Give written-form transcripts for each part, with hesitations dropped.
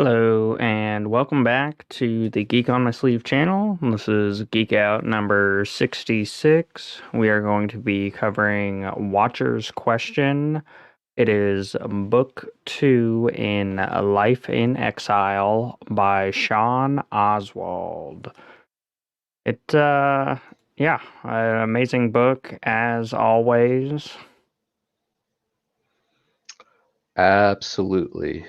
Hello, and welcome back to the Geek on My Sleeve channel. This is Geek Out number 66. We are going to be covering Watcher's Question. It is book 2 in Life in Exile by Sean Oswald. Yeah, an amazing book as always. Absolutely.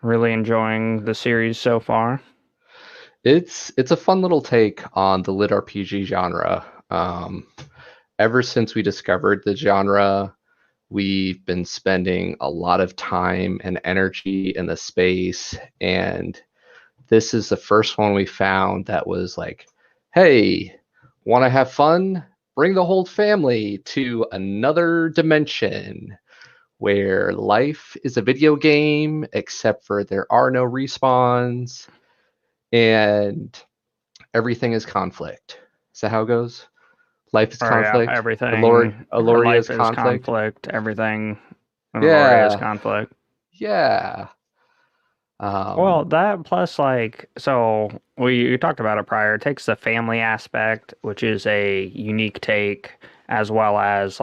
Really enjoying the series so far. It's a fun little take on the lit RPG genre. Ever since we discovered the genre, we've been spending a lot of time and energy in the space, and this is the first one we found that was like, hey, want to have fun? Bring the whole family to another dimension where life is a video game, except for there are no respawns and everything is conflict. Is that how it goes? Life is Or yeah, conflict. everything, or Aloria is life is conflict. conflict, everything in Aurora is Yeah, conflict. yeah. Well, Um, that plus so we talked about it prior. It takes the family aspect, which is a unique take, as well as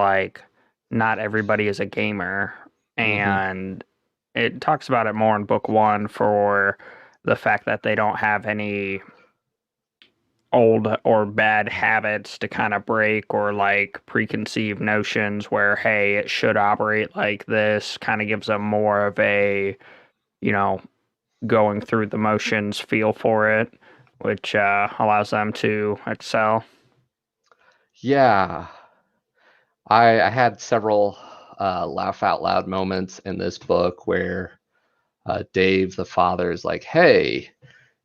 not everybody is a gamer, mhm. and it talks about it more in book one for the fact that they don't have any old or bad habits to kind of break or preconceived notions where hey it should operate like this kind of gives them more of a you know going through the motions feel for it, which allows them to excel. Yeah, I had several laugh out loud moments in this book where Dave, the father, is like, "Hey,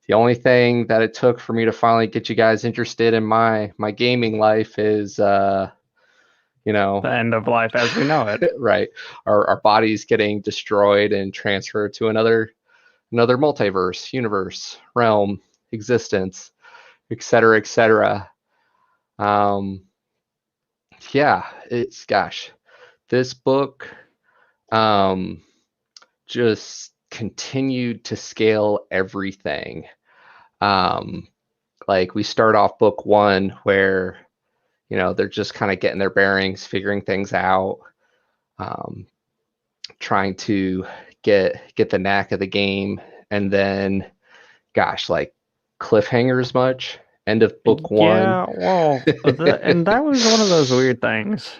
the only thing that it took for me to finally get you guys interested in my gaming life is, you know, The end of life as we know it. right, our bodies getting destroyed and transferred to another multiverse, universe, realm, existence, etc., etc. Um, yeah, it's gosh, this book um, just continued to scale everything. Um, like we start off book one where they're just kind of getting their bearings, figuring things out, um, trying to get the knack of the game, and then gosh, like cliffhangers much. End of book one. Yeah, well, and that was one of those weird things.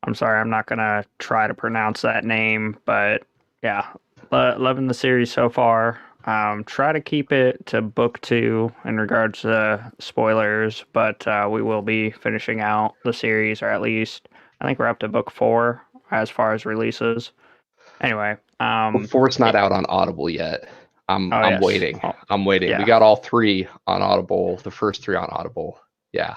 I'm sorry, I'm not gonna try to pronounce that name, but yeah, loving the series so far. Try to keep it to book two in regards to spoilers, but we will be finishing out the series, or at least I think we're up to book four as far as releases. Anyway, Book four's not it, out on Audible yet. I'm oh I'm yes, waiting. oh, I'm waiting. We yeah. got all three on Audible. The first three on Audible. Yeah,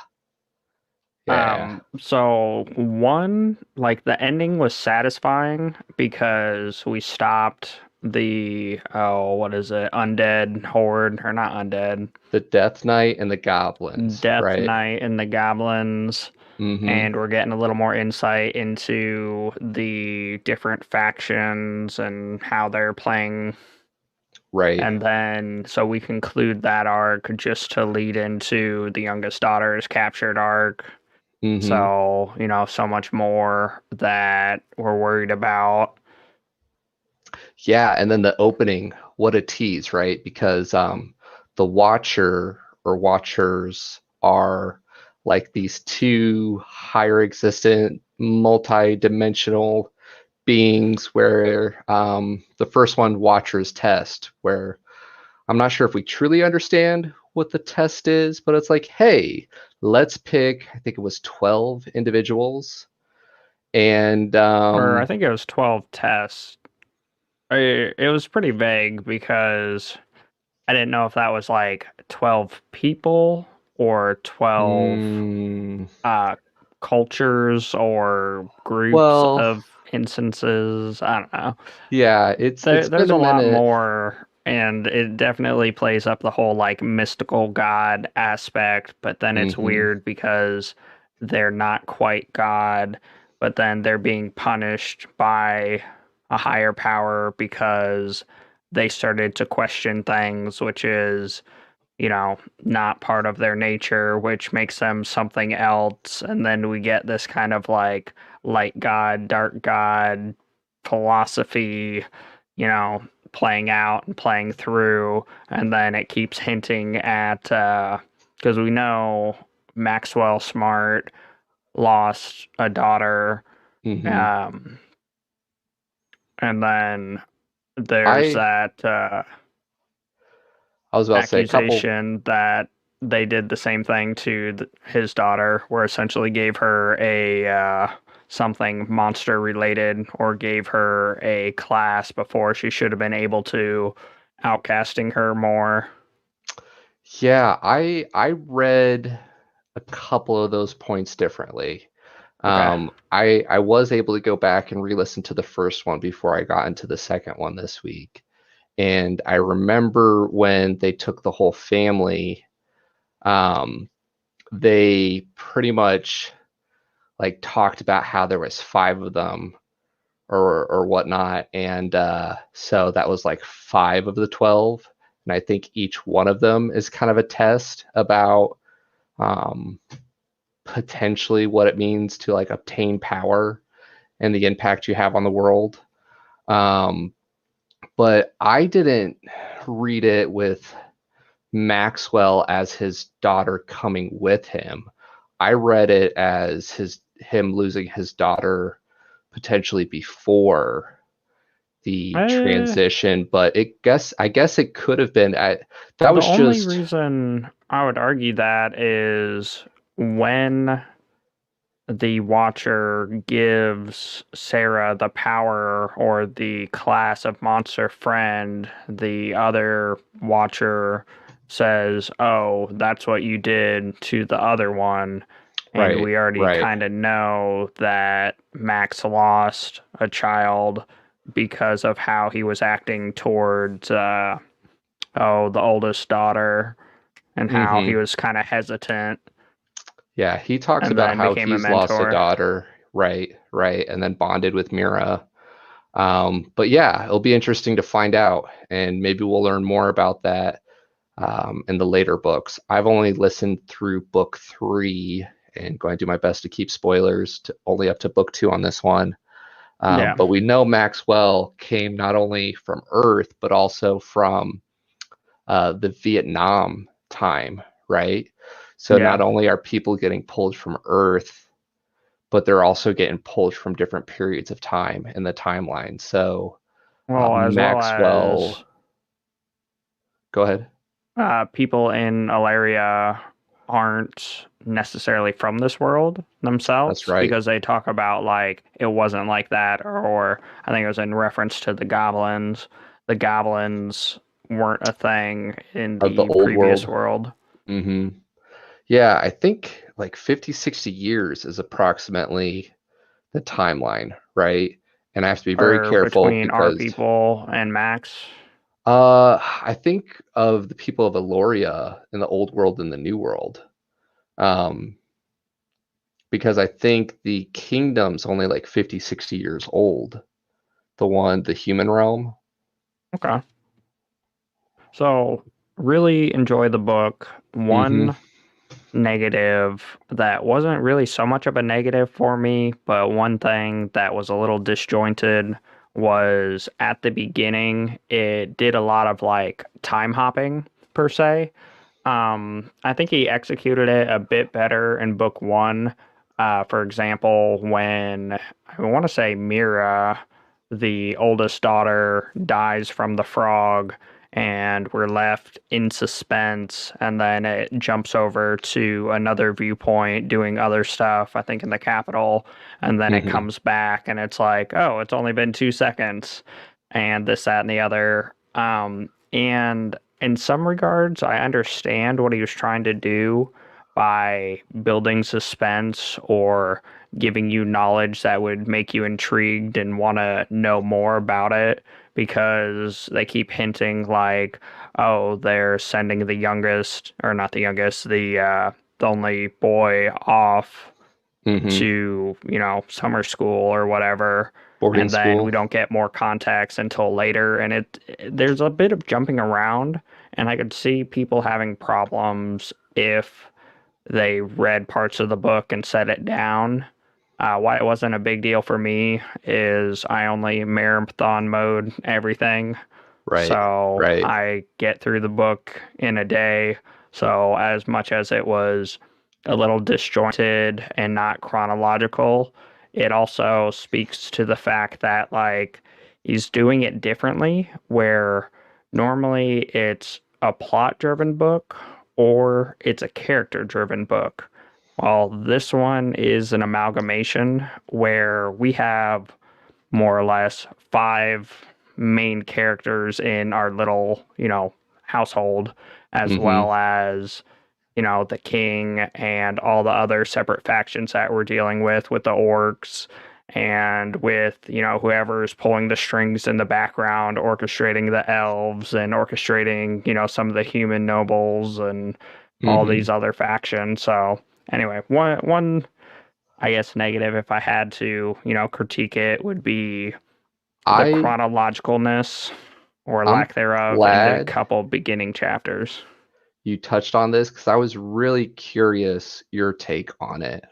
yeah. So one, like the ending was satisfying because we stopped what is it, undead horde, or not undead, The Death Knight and the Goblins, Death right? Knight and the goblins, Mm-hmm. and we're getting a little more insight into the different factions and how they're playing. Right. And then, so we conclude that arc just to lead into the youngest daughter's captured arc. Mm-hmm. So, so much more that we're worried about. Yeah, and then the opening, what a tease, right? Because the Watcher or Watchers are like these two higher existent, multi-dimensional beings where the first one, Watcher's Test, where I'm not sure if we truly understand what the test is, but it's like, hey, let's pick, I think it was 12 individuals. And Or I think it was 12 tests. It was pretty vague because I didn't know if that was like 12 people or 12 mm, uh, cultures or groups well, of instances. I don't know. yeah, it's been There's a a lot minute. more, and it definitely plays up the whole mystical god aspect, but then it's Hmm. weird because they're not quite God, but then they're being punished by a higher power because they started to question things, which is, not part of their nature, which makes them something else. And then we get this kind of like light god, dark god philosophy, you know, playing out and playing through. And then it keeps hinting at, because we know Maxwell Smart lost a daughter. Hmm. Um, and then there's I that I was about to say a couple. accusation that they did the same thing to his daughter, where essentially gave her a something monster related, or gave her a class before she should have been able to, outcasting her more. Yeah, I read a couple of those points differently. Okay. I was able to go back and re-listen to the first one before I got into the second one this week. And I remember when they took the whole family, um, they pretty much like talked about how there was five of them or whatnot, and so that was like five of the 12, and I think each one of them is kind of a test about um, potentially what it means to like obtain power and the impact you have on the world. Um, but I didn't read it with Maxwell as his daughter coming with him. I read it as him losing his daughter potentially before the Uh, transition, but I guess it could have been that the was only just reason I would argue that is when the Watcher gives Sarah the power or the class of monster friend, the other Watcher says, "Oh, that's what you did to the other one." And right, we already right. kind of know that Max lost a child because of how he was acting towards, the oldest daughter, and how he Hmm. was kind of hesitant Yeah, he talks and about then how became a he's lost a mentor. daughter, right, right, and then bonded with Mira. But yeah, it'll be interesting to find out, and maybe we'll learn more about that in the later books. I've only listened through book 3 and going to do my best to keep spoilers to only up to book 2 on this one. Yeah. But we know Maxwell came not only from Earth, but also from the Vietnam time, right? So not Yeah. only are people getting pulled from Earth, but they're also getting pulled from different periods of time in the timeline. So As well as Maxwell, go ahead. people in Alaria aren't necessarily from this world That's themselves, right. because they talk about like it wasn't like that, or I think it was in reference to the goblins. The goblins weren't a thing in Of the the old previous world. world. Hmm. Yeah, I think like 50, 60 years is approximately the timeline, right? And I have to be very Or careful between our because people and Max. I think of the people of Eloria in the old world and the new world. Um, because I think the kingdom's only like 50, 60 years old. The human realm. Okay. So really enjoy the book. Hmm. One negative that wasn't really so much of a negative for me, but one thing that was a little disjointed was at the beginning, it did a lot of like time hopping per se. I think he executed it a bit better in book one. For example, when I want to say Mira, the oldest daughter, dies from the frog, and we're left in suspense, and then it jumps over to another viewpoint doing other stuff, I think in the capital, and then it Hmm. comes back, and it's like, oh, it's only been 2 seconds, and this, that, and the other. And in some regards, I understand what he was trying to do by building suspense or giving you knowledge that would make you intrigued and want to know more about it, because they keep hinting like, oh, they're sending the youngest, or not the youngest, the only boy off Hmm. to, summer school or whatever. Boarding and then we school. don't get more context until later. And there's a bit of jumping around, and I could see people having problems if they read parts of the book and set it down. Why it wasn't a big deal for me is I only marathon mode everything, Right. so Right. I get through the book in a day. So as much as it was a little disjointed and not chronological, it also speaks to the fact that like he's doing it differently, where normally it's a plot driven book or it's a character driven book. Well, this one is an amalgamation where we have more or less five main characters in our little, household, as Mm-hmm. well as, the king and all the other separate factions that we're dealing with the orcs and with, whoever's pulling the strings in the background, orchestrating the elves and orchestrating, some of the human nobles and all Mm-hmm. these other factions. So anyway, one I guess negative, if I had to, critique it, would be the I chronologicalness or I'm lack thereof in the glad couple beginning chapters. you touched on this because I was really curious your take on it.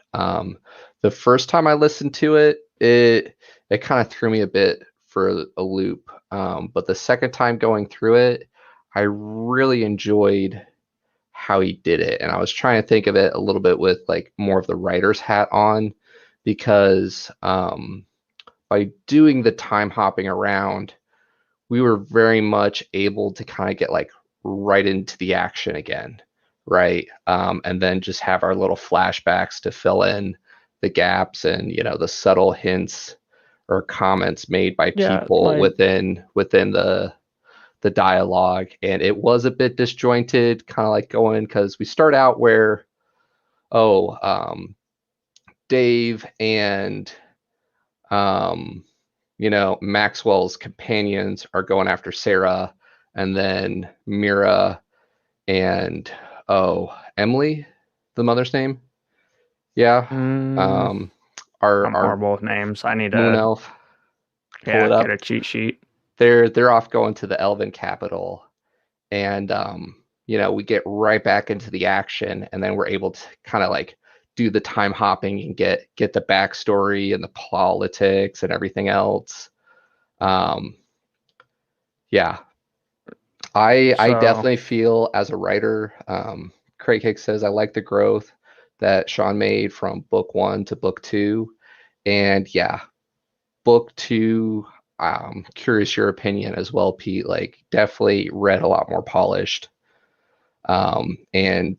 The first time I listened to it, it kind of threw me a bit for a loop. But the second time going through it, I really enjoyed how he did it. And I was trying to think of it a little bit with like more of the writer's hat on because by doing the time hopping around, we were very much able to kind of get like right into the action again, right? And then just have our little flashbacks to fill in the gaps and the subtle hints or comments made by Yeah, people like within the dialogue. And it was a bit disjointed, kind of like going because we start out where oh Dave and um, Maxwell's companions are going after Sarah, and then Mira and Emily, the mother's name, yeah, mm, um, our I'm horrible with names. I need moon to, elf, pull it yeah, get up. a cheat sheet. They're off going to the Elven capital, and we get right back into the action, and then we're able to kind of like do the time hopping and get the backstory and the politics and everything else. Um, yeah, I So, definitely feel as a writer, Craig Hicks says I like the growth that Sean made from book one to book two, and yeah, book two. Curious your opinion as well, Pete. Like definitely read a lot more polished, and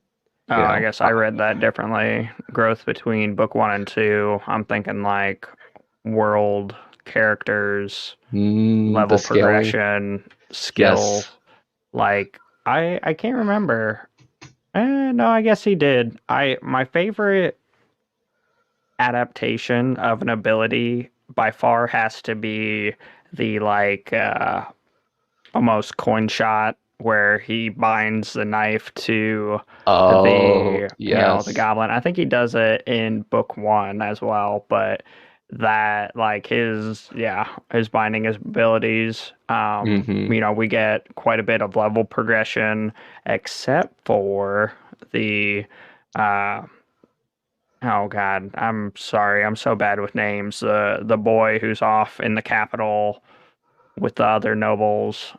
you I know, guess I read that differently. Growth between book one and two. I'm thinking like world, characters, the level scaling, progression, skill. yes, Like I can't remember. No, I guess he did. I My favorite adaptation of an ability by far has to be the like almost coin shot where he binds the knife to oh the yes, goblin. I think he does it in book one as well, but that like his binding his abilities, mm-hmm. we get quite a bit of level progression except for the uh oh God, I'm sorry. I'm so bad with names. The boy who's off in the capital with the other nobles.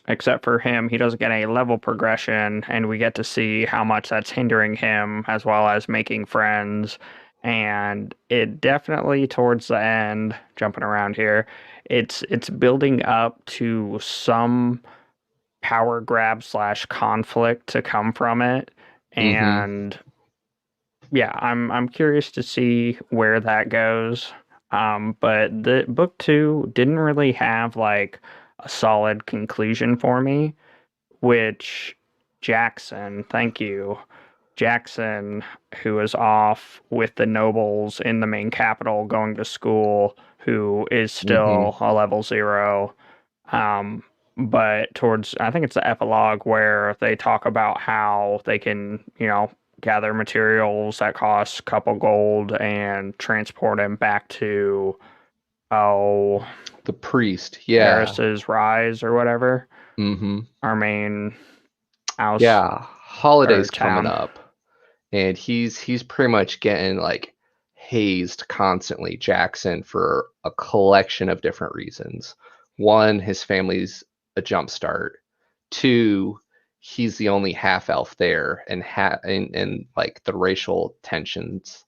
Except for him, he doesn't get any level progression, and we get to see how much that's hindering him as well as making friends. And it definitely towards the end, jumping around here, it's building up to some power grab slash conflict to come from it. Mm-hmm. And yeah, I'm curious to see where that goes. But the book two didn't really have like a solid conclusion for me, which Jackson, thank you. Jackson, who is off with the nobles in the main capital going to school, who is Mm-hmm. still a level zero. Um, but towards, I think it's the epilogue where they talk about how they can, gather materials that cost a couple gold and transport him back to oh The priest, yeah. Eris's Rise or whatever, Mm-hmm. our main house Yeah, or holidays coming town. up, and he's pretty much getting like hazed constantly, Jackson, for a collection of different reasons. One, his family's a jump start. Two, he's the only half elf there, and like the racial tensions.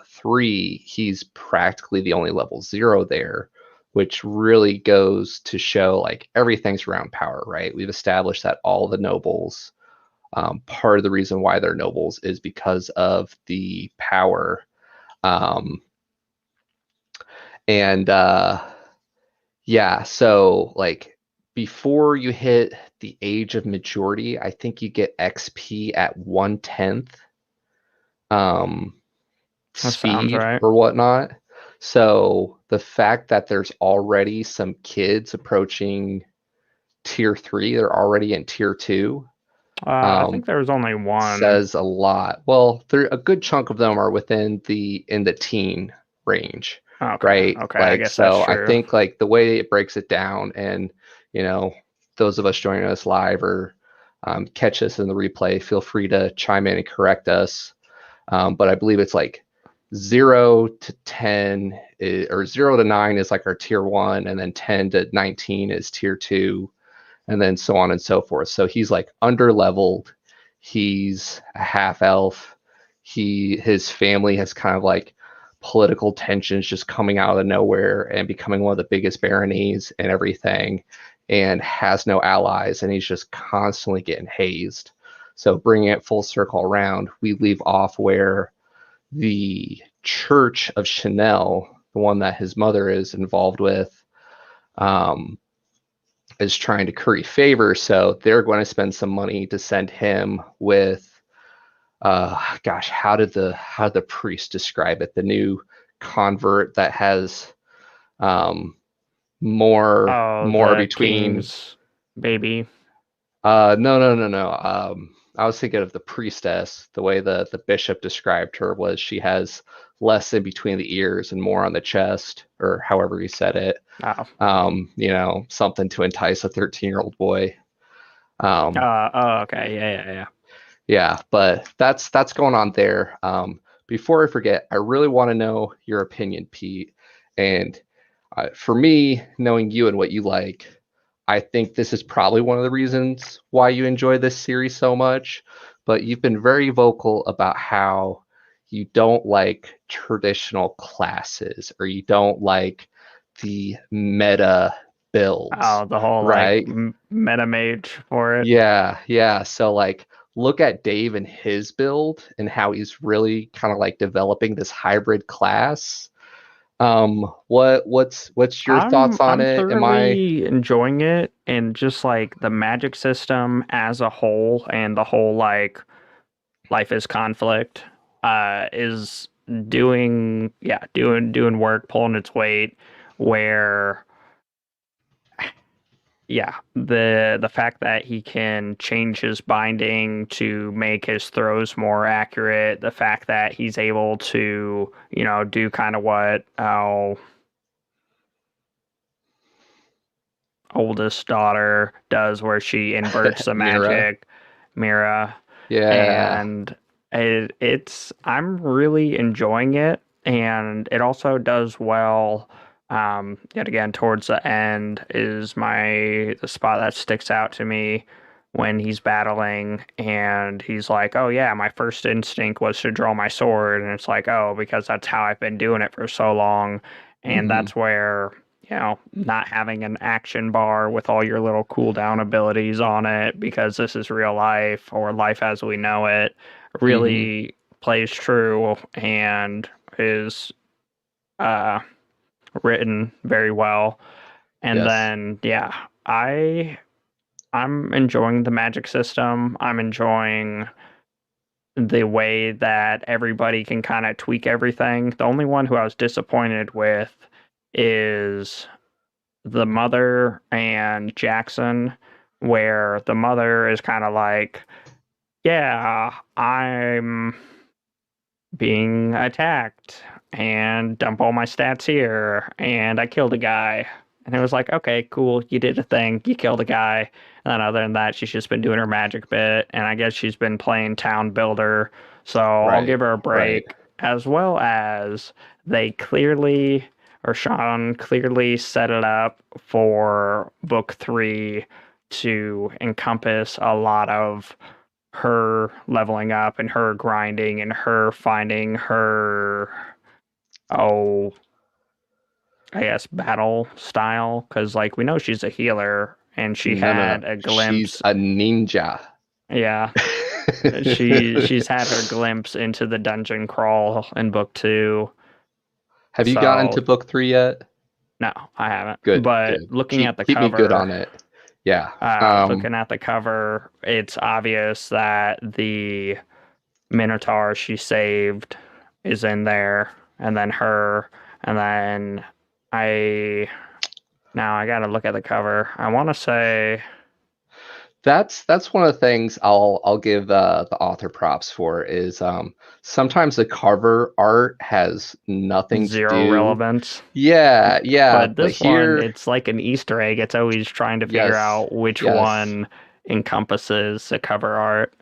Three, he's practically the only level 0 there, which really goes to show like everything's around power, right? We've established that all the nobles, part of the reason why they're nobles is because of the power. Um, and yeah, so like before you hit the age of majority, I think you get XP at 1/10 um, That sounds speed right. or whatnot. So the fact that there's already some kids approaching tier 3, they're already in tier 2, I think um, there was only one. says a lot. Well, a good chunk of them are within the teen range, Okay, right? okay, I Like, guess that's so I true. think like the way it breaks it down, and you know, those of us joining us live or catch us in the replay, feel free to chime in and correct us. But I believe it's like 0 to 10 or 0 to 9 is like our tier 1, and then 10 to 19 is tier 2, and then so on and so forth. So he's like under leveled. He's a half elf. His family has kind of like political tensions just coming out of nowhere and becoming one of the biggest baronies and everything, and has no allies, and he's just constantly getting hazed. So bringing it full circle around, we leave off where the Church of Chanel, the one that his mother is involved with, um, is trying to curry favor, so they're going to spend some money to send him with gosh, how did the priest describe it? The new convert that has um Oh, more the between king's baby. no. I was thinking of the priestess. The way the bishop described her was she has less in between the ears and more on the chest, or however he said it. Oh, Something to entice a 13-year-old boy. Um, okay, yeah. yeah, but that's going on there. Before I forget, I really want to know your opinion, Pete. And for me, knowing you and what you like, I think this is probably one of the reasons why you enjoy this series so much. But you've been very vocal about how you don't like traditional classes, or you don't like the meta builds, Oh, the whole like right? meta mage for it. Yeah. So like look at Dave and his build and how he's really kind of like developing this hybrid class. What's your thoughts on I'm it? Am I thoroughly enjoying it, and just like the magic system as a whole and the whole like life is conflict is doing work, pulling its weight, where yeah, the fact that he can change his binding to make his throws more accurate, the fact that he's able to, do kind of what our oldest daughter does, where she inverts the Mira? magic, Mira, Yeah. and I'm really enjoying it, and it also does well. Yet again, towards the end is the spot that sticks out to me when he's battling, and he's like, "Oh yeah, my first instinct was to draw my sword," and it's like, "Oh, because that's how I've been doing it for so long," and Hmm. that's where not having an action bar with all your little cooldown abilities on it, because this is real life or life as we know it, Hmm. really plays true and is uh, written very well. And Yes. then, yeah, I'm enjoying the magic system. I'm enjoying the way that everybody can kind of tweak everything. The only one who I was disappointed with is the mother and Jackson, where the mother is kind of like, yeah, I'm being attacked and dump all my stats here and I killed a guy. And it was like, okay, cool, you did a thing, you killed a guy. And then other than that, she's just been doing her magic bit, and I guess she's been playing town builder, so I'll Right, give her a right. break. As well as they clearly, or Sean clearly set it up for book three to encompass a lot of her leveling up and her grinding and her finding her, oh, I guess battle style, because like we know she's a healer and she No, no, no. had a She's glimpse. a ninja. Yeah, she's had her glimpse into the dungeon crawl in book two. Have you gotten So to book 3 yet? no, I haven't, Good, but good. looking at Keep the keep me good cover, on it. Yeah. it's obvious that the Minotaur she saved is in there, and then her, and then I now I gotta look at the cover. I want to say That's one of the things I'll give the author props for is sometimes the cover art has nothing to zero do. relevance, Yeah, yeah, but but this one here, it's like an Easter egg. It's always trying to figure yes, out which yes. one encompasses the cover art.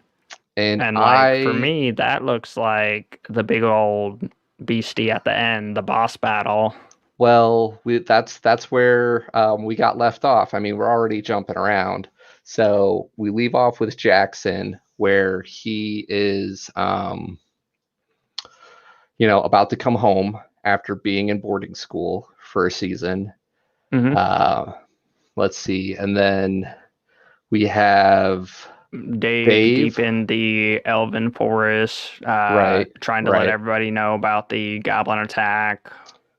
And And like for I me, that looks like the big old beastie at the end, the boss battle. Well, that's where we got left off. I mean, we're already jumping around. So we leave off with Jackson, where he is, about to come home after being in boarding school for a season. Hmm. Uh, let's see, and then we have Dave deep Dave. in the Elven Forest, Right, trying to let right, everybody know about the goblin attack.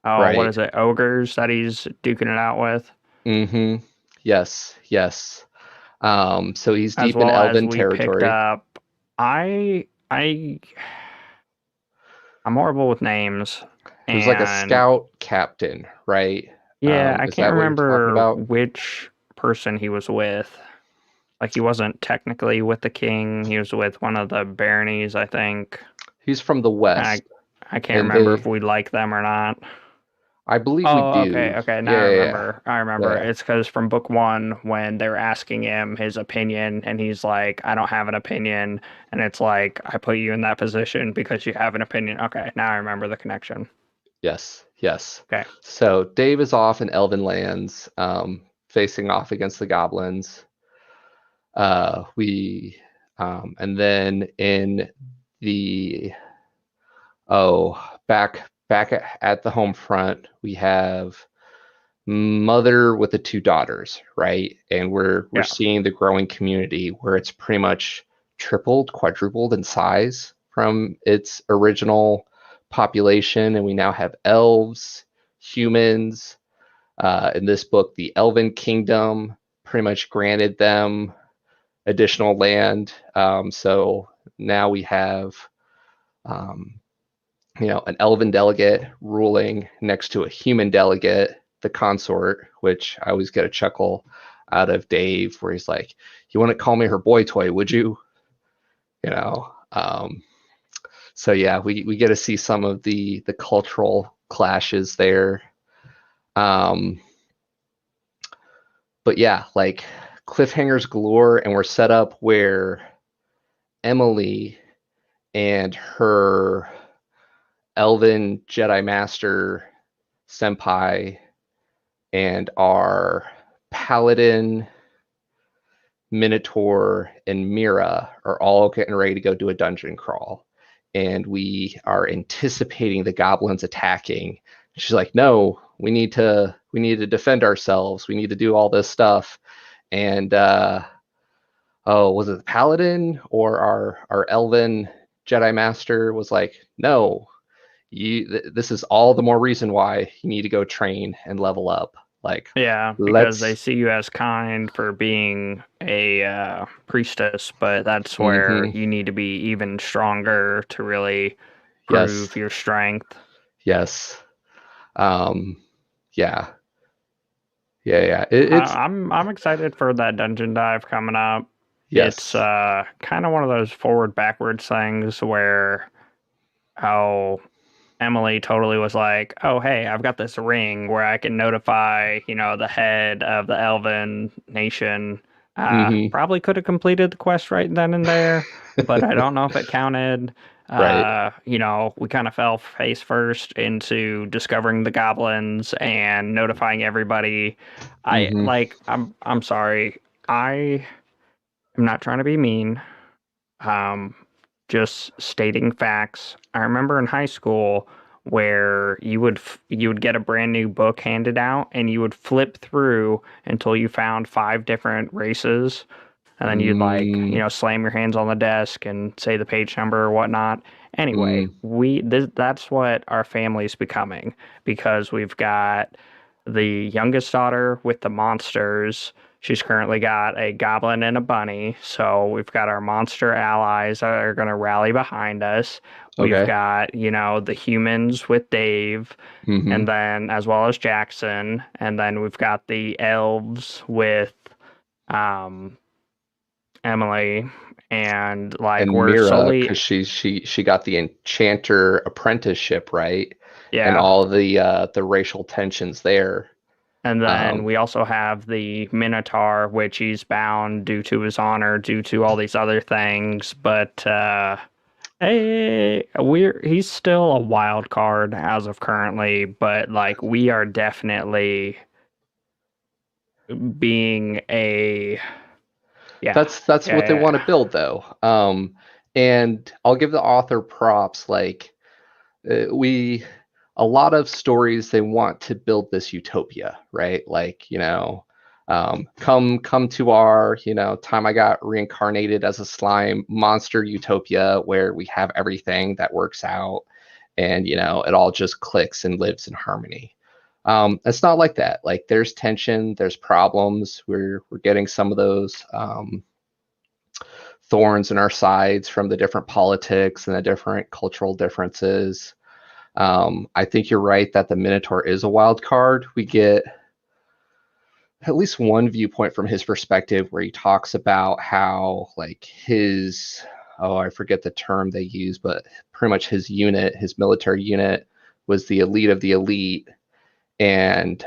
Oh, what right. is it? Ogres that he's duking it out with, Mm-hmm. Yes, yes. So he's as deep in well as Elven we picked territory. up. I I I'm horrible with names, He was like a and scout captain, right? yeah, I Is can't that what you're talking remember about? which person he was with. Like he wasn't technically with the king. He was with one of the baronies, I think. He's from the I West, I can't and remember if we like them or not. I believe we Oh, okay, do. okay. Now I Yeah, yeah, remember. I remember. yeah. It's because from book one, when they were asking him his opinion, and he's like, "I don't have an opinion," and it's like, "I put you in that position because you have an opinion." Okay, now I remember the connection. Yes, yes. Okay. So Dave is off in Elven lands, facing off against the goblins. We, and then in the back at the home front, we have mother with the two daughters, right? And we're Yeah. seeing the growing community where it's pretty much tripled, quadrupled in size from its original population, and we now have elves, humans. In this book, the Elven Kingdom pretty much granted them additional land. So now we have, um, an elven delegate ruling next to a human delegate, the consort, which I always get a chuckle out of Dave, where he's like, "You wouldn't call me her boy toy, would you?" You know. So yeah, we get to see some of the cultural clashes there. Um, but yeah, like cliffhangers galore, and we're set up where Emily and her elven Jedi Master senpai and our Paladin, Minotaur, and Mira are all getting ready to go do a dungeon crawl. And we are anticipating the goblins attacking. She's like, no, we need to defend ourselves. We need to do all this stuff. And was it the Paladin or our elven Jedi Master was like, no, this is all the more reason why you need to go train and level up. Like, Yeah, because they let's. see you as kind for being a priestess, but that's where Mm-hmm. you need to be even stronger to really Yes, prove your strength. yes, um, yeah, yeah, yeah. I'm excited for that dungeon dive coming up. It's Yes. kind of one of those forward backwards things where how Emily totally was like, "Oh, hey, I've got this ring where I can notify, the head of the Elven nation." Hmm. Probably could have completed the quest right then and there, but I don't know if it counted. Right. We kind of fell face first into discovering the goblins and notifying everybody. Hmm. I'm sorry. I am not trying to be mean. Um, just stating facts. I remember in high school where you would get a brand new book handed out and you would flip through until you found five different races, and then you'd Mm, slam your hands on the desk and say the page number or whatnot. Anyway, mm, that's what our family's becoming, because we've got the youngest daughter with the monsters. She's currently got a goblin and a bunny. So we've got our monster allies that are going to rally behind us. We've okay. got, the humans with Dave, Hmm. and then as well as Jackson. And then we've got the elves with um, Emily. And like And we're Mira, slowly, because she got the enchanter apprenticeship, right? And yeah. all the racial tensions there. And then Um, we also have the Minotaur, which he's bound due to his honor, due to all these other things. But hey, he's still a wild card as of currently. But like we are definitely being a yeah, that's what they yeah, want to build, though. And I'll give the author props. Like we, a lot of stories they want to build this utopia, right? Like come to our time I got reincarnated as a slime monster utopia where we have everything that works out, and it all just clicks and lives in harmony. It's not like that. Like there's tension, there's problems. We're getting some of those thorns in our sides from the different politics and the different cultural differences. I think you're right that the Minotaur is a wild card. We get at least one viewpoint from his perspective where he talks about how like his, oh, I forget the term they use, but pretty much his unit, his military unit, was the elite of the elite, and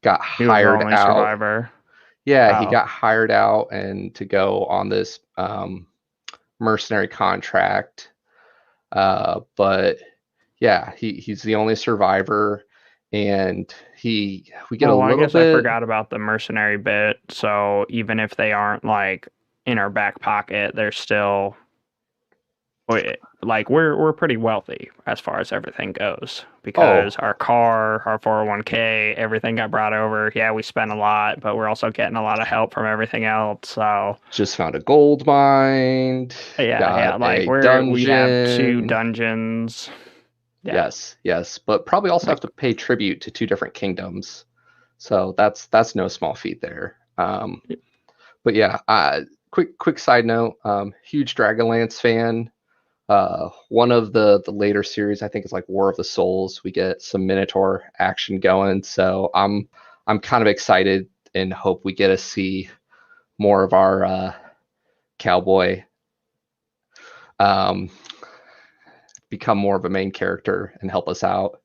got he was the hired only out. survivor. Yeah, he Oh, got hired out and to go on this mercenary contract. But yeah, he's the only survivor, and we get a well, I little guess I bit. forgot about the mercenary bit. So even if they aren't like in our back pocket, they're still we're pretty wealthy as far as everything goes, because Oh, our car, our 401k, everything got brought over. Yeah, we spent a lot, but we're also getting a lot of help from everything else. So just found a gold mine, yeah, got like a we have two dungeon. dungeons. Yeah. Yes, yes, but probably also have Like to pay tribute to two different kingdoms. So that's no small feat there. But yeah, quick side note, huge Dragonlance fan. One of the later series, I think, is like War of the Souls. We get some Minotaur action going, so I'm kind of excited and hope we get to see more of our cowboy um, become more of a main character and help us out.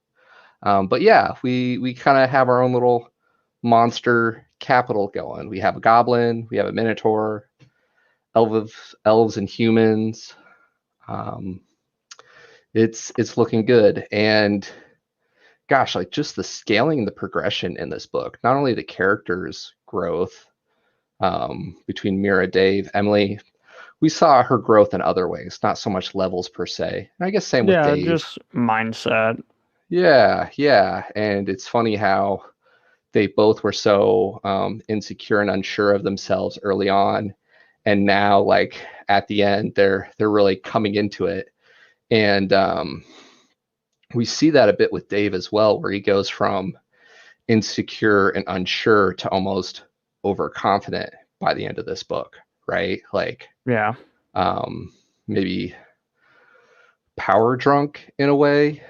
But yeah, we kind of have our own little monster capital going. We have a goblin, we have a Minotaur, elves and humans. Um, it's looking good, and gosh, like just the scaling and the progression in this book, not only the characters' growth between Mira, Dave, Emily, we saw her growth in other ways, not so much levels per se. And I guess same with yeah, Dave. just mindset. Yeah, yeah. And it's funny how they both were so insecure and unsure of themselves early on. And now, like at the end, they're really coming into it. And we see that a bit with Dave as well, where he goes from insecure and unsure to almost overconfident by the end of this book, right? Like Yeah. maybe power drunk in a way.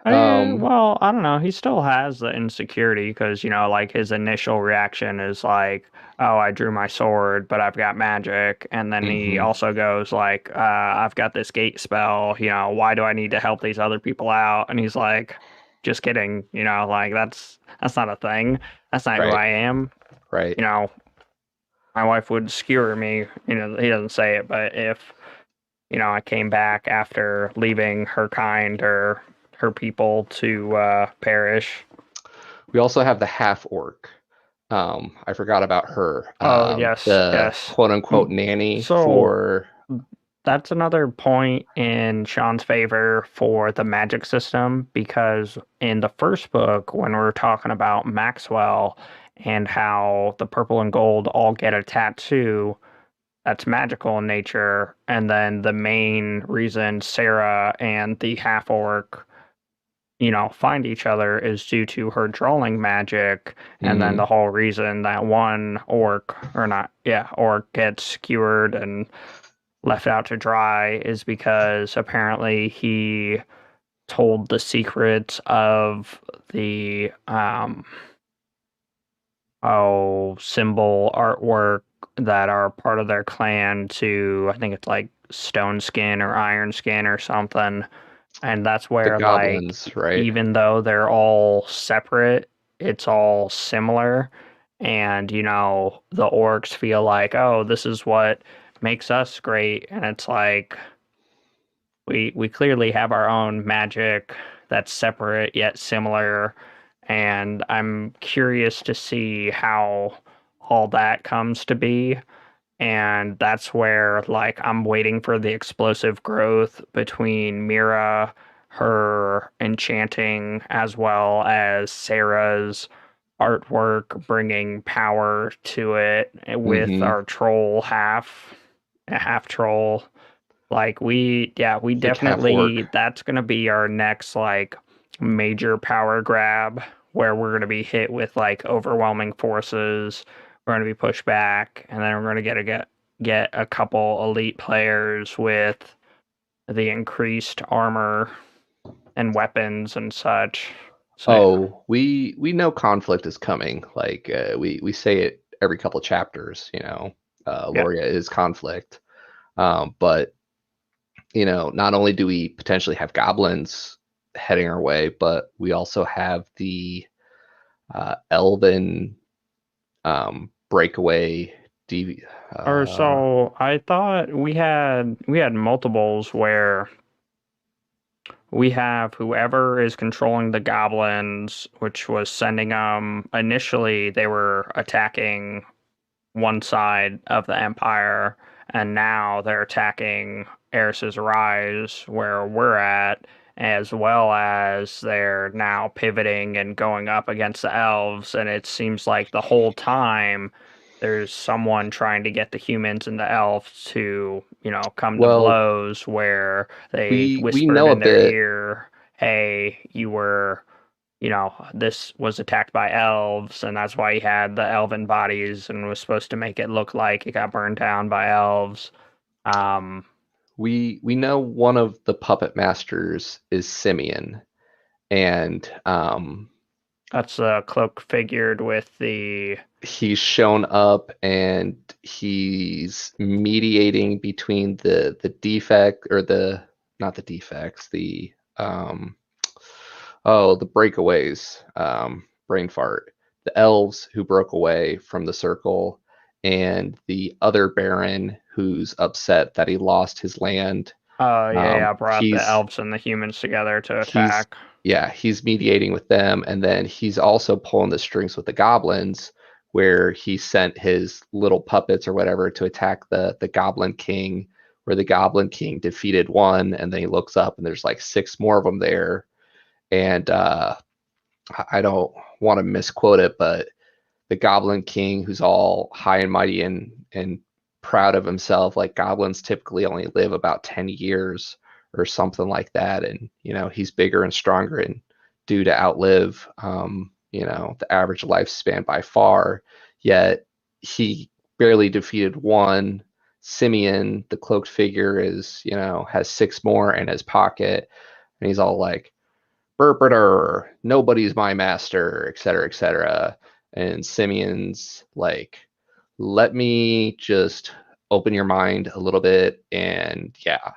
Um, Well, I don't know. He still has the insecurity because, like his initial reaction is like, oh, I drew my sword, but I've got magic. And then he mhm, also goes like, I've got this gate spell, why do I need to help these other people out? And he's like, just kidding, like that's not a thing. That's not who right, I am. right. You know, my wife would skewer me, he doesn't say it, but if I came back after leaving her kind or her people to perish. We also have the half orc. I forgot about her. Oh, yes, The yes. quote unquote nanny So for. that's another point in Sean's favor for the magic system because in the first book, when we are talking about Maxwell and how the purple and gold all get a tattoo that's magical in nature, and then the main reason Sarah and the half orc find each other is due to her drawing magic, and then Mhm. the whole reason that one orc, or not, yeah, orc gets skewered and left out to dry is because apparently he told the secrets of the symbol artwork that are part of their clan to, I think it's like Stone Skin or Iron Skin or something. And that's The where, like, goblins, right? even though they're all separate, it's all similar. And, the orcs feel like, oh, this is what makes us great. And it's like, we clearly have our own magic that's separate yet similar. And I'm curious to see how all that comes to be. And that's where, like, I'm waiting for the explosive growth between Mira, her enchanting, as well as Sarah's artwork bringing power to it with Mhm. our troll a half troll. Like, we Like half orc. definitely, that's going to be our next, like, major power grab where we're going to be hit with, like, overwhelming forces. We're going to be pushed back, and then we're going to get a couple elite players with the increased armor and weapons and such. So yeah, Oh, we know conflict is coming. Like we say it every couple of chapters. yeah. Loria is conflict. But not only do we potentially have goblins heading our way, but we also have the elven breakaway. DV, Or so I thought we had multiples where we have whoever is controlling the goblins, which was sending them initially they were attacking one side of the empire, and now they're attacking Eris's Rise, where we're at, as well as they're now pivoting and going up against the elves. And it seems like the whole time there's someone trying to get the humans and the elves to, come to well, blows where they we whispered know a in their bit. ear, hey, this was attacked by elves, and that's why he had the elven bodies and was supposed to make it look like it got burned down by elves. Um, We know one of the puppet masters is Simeon, and that's a cloak figured with the. he's shown up and he's mediating between the defect or the not the defects the breakaways, brain fart, the elves who broke away from the circle, and the other baron who's upset that he lost his land. Yeah, I brought the He's elves and the humans together to he's attack. yeah, he's mediating with them, and then he's also pulling the strings with the goblins, where he sent his little puppets or whatever to attack the Goblin King, where the Goblin King defeated one, and then he looks up and there's like six more of them there, and I don't want to misquote it, but the Goblin King, who's all high and mighty and proud of himself, like goblins typically only live about 10 years or something like that, and he's bigger and stronger and due to outlive the average lifespan by far. Yet he barely defeated one. Simeon, the cloaked figure, is has six more in his pocket, and he's all like, Burpeter, nobody's my master, etc., etc. And Simeon's like, let me just open your mind a little bit. And yeah,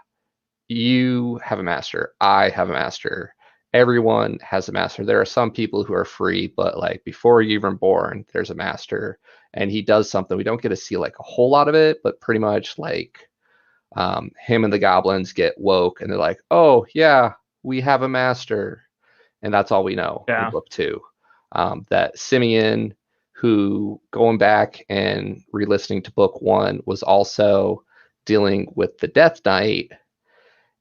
you have a master. I have a master. Everyone has a master. There are some people who are free, but like before you're even born, there's a master. And he does something. We don't get to see like a whole lot of it, but pretty much like him and the goblins get woke and they're like, oh, yeah, we have a master. And that's all we know in Yeah. book two. That Simeon, who going back and re-listening to book one, was also dealing with the Death Knight,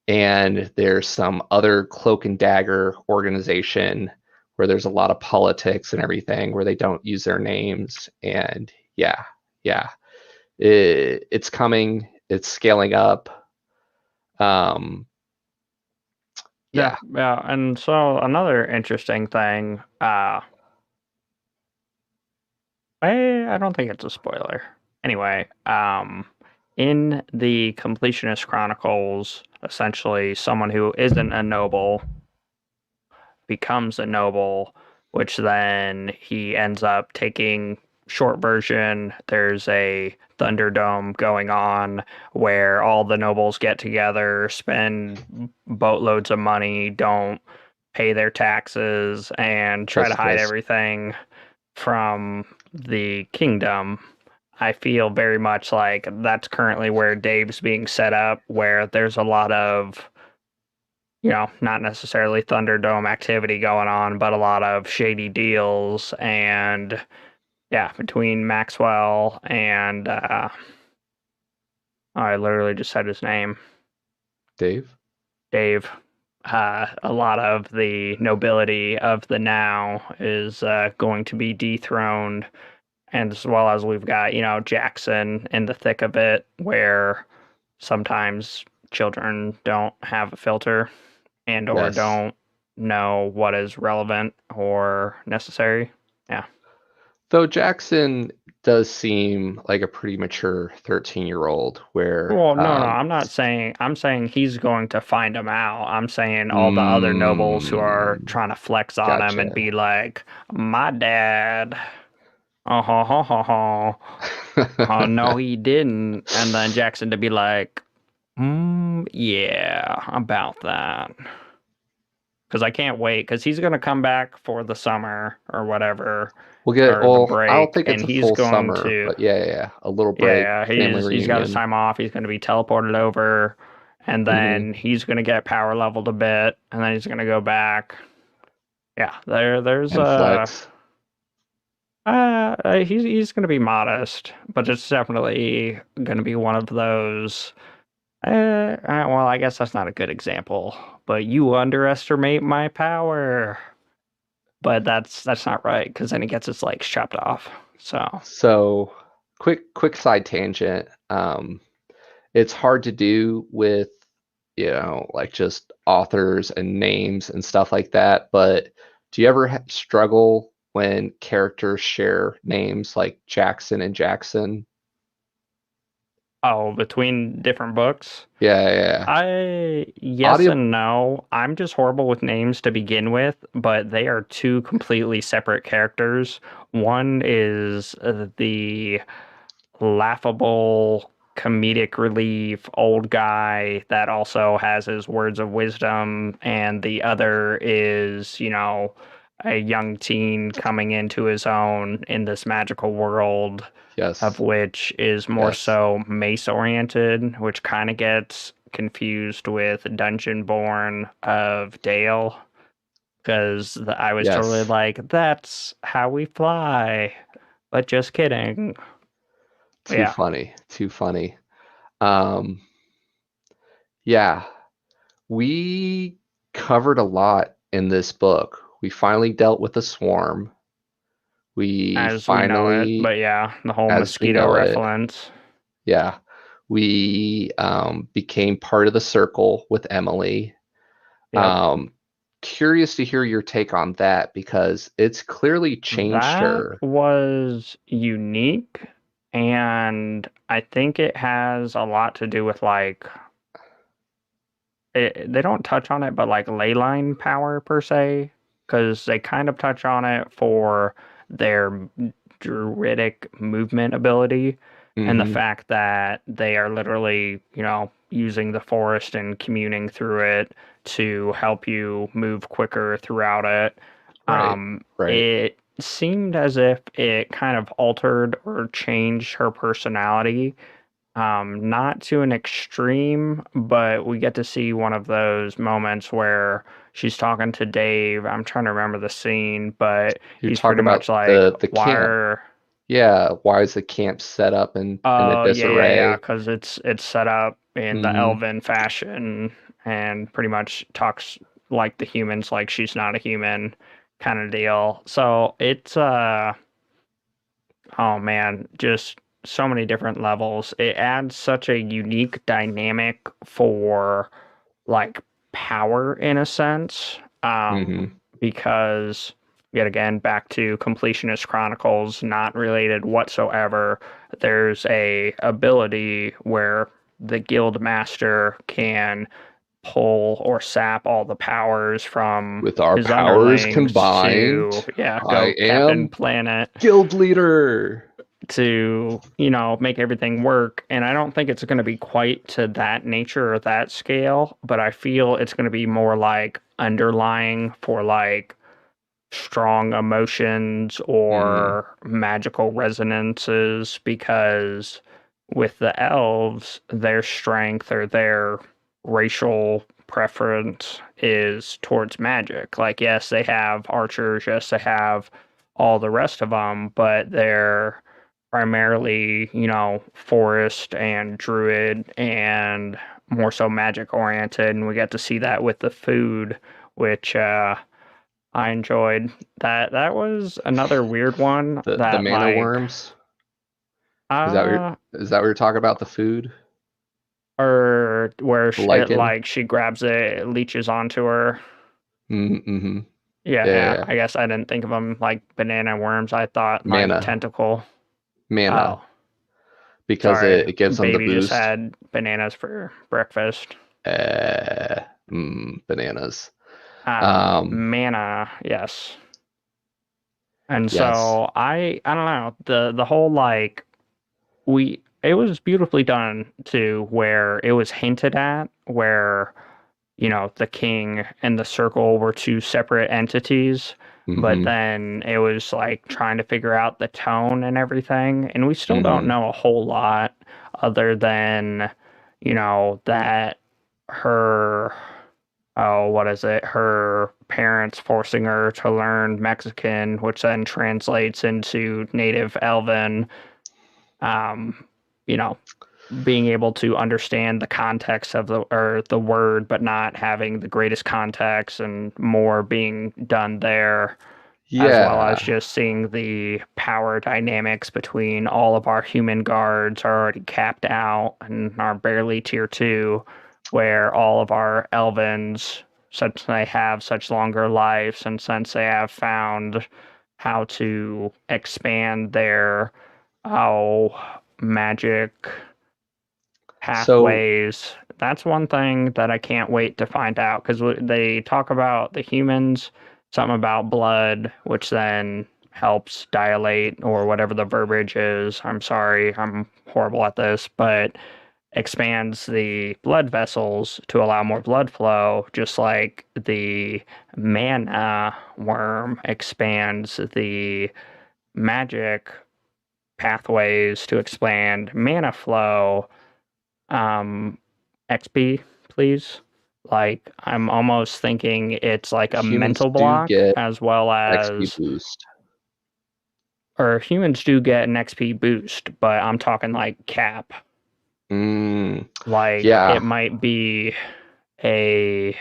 and there's some other cloak and dagger organization where there's a lot of politics and everything where they don't use their names. And yeah, it's coming, it's scaling up. um Yeah, yeah. yeah. And so another interesting thing, I don't think it's a spoiler. Anyway, in the Completionist Chronicles, essentially someone who isn't a noble becomes a noble, which then he ends up taking. Short version, there's a Thunderdome going on where all the nobles get together, spend boatloads of money, don't pay their taxes, and try to Tisk hide tisk. everything from the kingdom. I feel very much like that's currently where Dave's being set up, where there's a lot of, not necessarily Thunderdome activity going on, but a lot of shady deals. And yeah, between Maxwell and I literally just said his name, Dave. Dave. A lot of the nobility of the now is going to be dethroned, and as well as we've got, Jackson in the thick of it, where sometimes children don't have a filter and or Yes. don't know what is relevant or necessary. Yeah. Though Jackson does seem like a pretty mature 13-year-old where Well, no, I'm not saying, I'm saying he's going to find him out. I'm saying all the other nobles who are mm, trying to flex on him and gotcha. be like, my dad, oh, ho, ho, ho, ho. Oh, no, he didn't. And then Jackson to be like, yeah, about that. Because I can't wait, because he's going to come back for the summer or whatever, or the I don't break, think it's and a he's full going summer, to, but yeah, a little break, yeah, family he's got his reunion. time off. He's going to be teleported over, and Hmm. then he's going to get power leveled a bit, and then he's going to go back. Yeah, there's And Flex. he's going to be modest, but it's definitely going to be one of those. Well, I guess that's not a good example, but you underestimate my power. But that's not right, because then he gets his legs chopped off. So So quick side tangent. It's hard to do with, like just authors and names and stuff like that. But do you ever struggle when characters share names like Jackson and Jackson? oh, between different books. Yeah. I yes Audio. and no. I'm just horrible with names to begin with, but they are two completely separate characters. One is the laughable comedic relief old guy that also has his words of wisdom, and the other is, a young teen coming into his own in this magical world, of Yes. which is more Yes. so mace oriented, which kind of gets confused with Dungeonborn of Dale, because I was totally Yes. like, that's how we fly, but just kidding. Too Yeah. funny. Too funny. Um, yeah, we covered a lot in this book. We finally dealt with the swarm. We As we know it. finally, But yeah, the whole as we mosquito know it, reference. yeah, we became part of the circle with Emily. Yep. Um, Curious to hear your take on that because it's clearly changed That her. was unique. And I think it has a lot to do with like they don't touch on it, but like ley line power per se, because they kind of touch on it for their druidic movement ability and the Hmm. fact that they are literally, using the forest and communing through it to help you move quicker throughout it. Right. Right. It seemed as if it kind of altered or changed her personality, not to an extreme, but we get to see one of those moments where she's talking to Dave. I'm trying to remember the scene, but You're he's talking pretty much about like, the "Why camp. are?" Yeah. Why is the camp set up in a Oh, yeah, disarray? because it's set up in the Hmm. elven fashion and pretty much talks like the humans, like she's not a human kind of deal. So it's oh man, just so many different levels. It adds such a unique dynamic for like power in a sense. Hmm. Because yet again, back to Completionist Chronicles, not related whatsoever. There's a ability where the guild master can pull or sap all the powers from With our his powers underlings combined, to, yeah, I go Captain am Planet guild leader. to, make everything work. And I don't think it's going to be quite to that nature or that scale, but I feel it's going to be more like underlying for like strong emotions Hmm. or magical resonances, because with the elves, their strength or their racial preference is towards magic. Like, yes, they have archers, yes, they have all the rest of them, but they're primarily, forest and druid and more so magic oriented. And we get to see that with the food, which I enjoyed. That was another weird one The that mana like worms. Is that what uh is that what you're talking about? The food, or where the it lichen. like she grabs it, it leeches onto her. Mm-hmm. Yeah, Yeah, yeah, yeah. yeah. I guess I didn't think of them like banana worms. I thought like Mana, tentacle. mana, Oh, because sorry. it gives them the Baby just boost. had bananas for breakfast. Bananas. Um, Mana, yes. And yes. so I don't know. The whole like we it was beautifully done too, where it was hinted at where the king and the circle were two separate entities, but Mm-hmm. then it was like trying to figure out the tone and everything, and we still don't Mm-hmm. know a whole lot other than that her, oh, what is it, her parents forcing her to learn Mexican, which then translates into native Elven. um you know being able to understand the context of the word, but not having the greatest context, and more being done there, as well as Yeah. just seeing the power dynamics between all of our human guards are already capped out and are barely tier 2, where all of our elvens, since they have such longer lives and since they have found how to expand their, oh, magic So pathways. That's one thing that I can't wait to find out, because they talk about the humans, something about blood, which then helps dilate or whatever the verbiage is. I'm sorry, I'm horrible at this, but expands the blood vessels to allow more blood flow, just like the mana worm expands the magic pathways to expand mana flow. um XP, please. Like, I'm almost thinking it's like a humans mental do block, get as well XP as, boost. or humans do get an XP boost, but I'm talking like cap. Mm, Like, it yeah, might be a